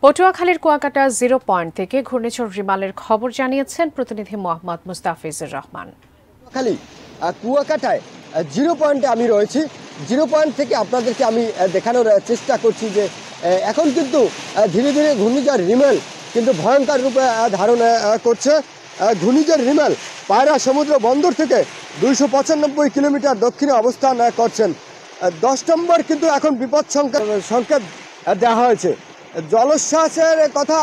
পটুয়াখালীর কুয়াকাটা 0 পয়েন্ট থেকে ঘূর্ণিঝড় রিমালের খবর জানিয়েছেন প্রতিনিধি মোহাম্মদ মুস্তাফিজুর রহমান। কুয়াকাটায় 0 পয়েন্টে আমি রয়েছি। 0 পয়েন্ট থেকে আপনাদেরকে আমি দেখানোর চেষ্টা করছি যে এখন কিন্তু ধীরে ধীরে ঘূর্ণিঝড় রিমেল কিন্তু ভয়ঙ্কর রূপে ধারণ করছে। ঘূর্ণিঝড় রিমেল পায়রা সমুদ্র বন্দর থেকে 295 কিলোমিটার দক্ষিণে অবস্থান করছেন। 10 নম্বর কিন্তু এখন বিপদ সংকেত দেওয়া হয়েছে। জলোচ্ছ্বাসের কথা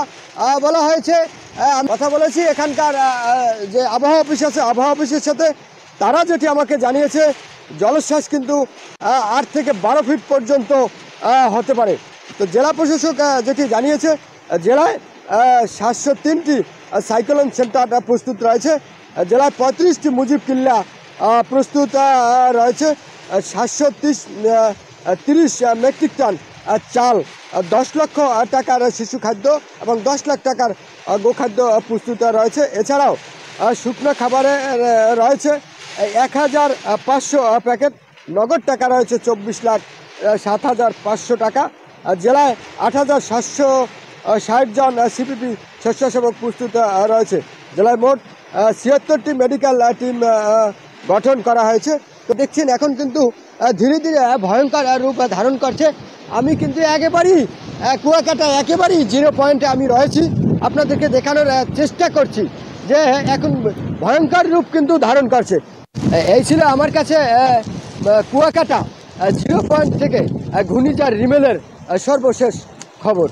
বলা হয়েছে। কথা বলেছি এখানকার যে আবহাওয়া অফিস আছে, আবহাওয়া অফিসের সাথে তারা যেটি আমাকে জানিয়েছে জলোচ্ছ্বাস কিন্তু 8 থেকে 12 ফিট পর্যন্ত হতে পারে। তো জেলা প্রশাসক যেটি জানিয়েছে জেলায় 703টি সাইক্লোন সেন্টার প্রস্তুত রয়েছে। জেলায় 35টি মুজিব কিল্লা প্রস্তুত রয়েছে। 730 মেট্রিক টন চাল, 10 লক্ষ টাকার শিশু খাদ্য এবং 10 লাখ টাকার গোখাদ্য প্রস্তুত রয়েছে। এছাড়াও শুকনো খাবারে রয়েছে 1500 প্যাকেট, নগদ টাকা রয়েছে 24,07,500 টাকা। জেলায় 8,760 জন সিপিপি স্বেচ্ছাসেবক প্রস্তুত রয়েছে। জেলায় মোট 76টি মেডিকেল টিম গঠন করা হয়েছে। তো দেখছেন এখন কিন্তু ধীরে ধীরে ভয়ঙ্কর রূপ ধারণ করছে। আমি কিন্তু কুয়াকাটা একেবারেই 0 পয়েন্টে আমি রয়েছি, আপনাদেরকে দেখানোর চেষ্টা করছি যে এখন ভয়ঙ্কর রূপ কিন্তু ধারণ করছে। এই ছিল আমার কাছে কুয়াকাটা 0 পয়েন্ট থেকে ঘূর্ণিঝড় রিমেলের সর্বশেষ খবর।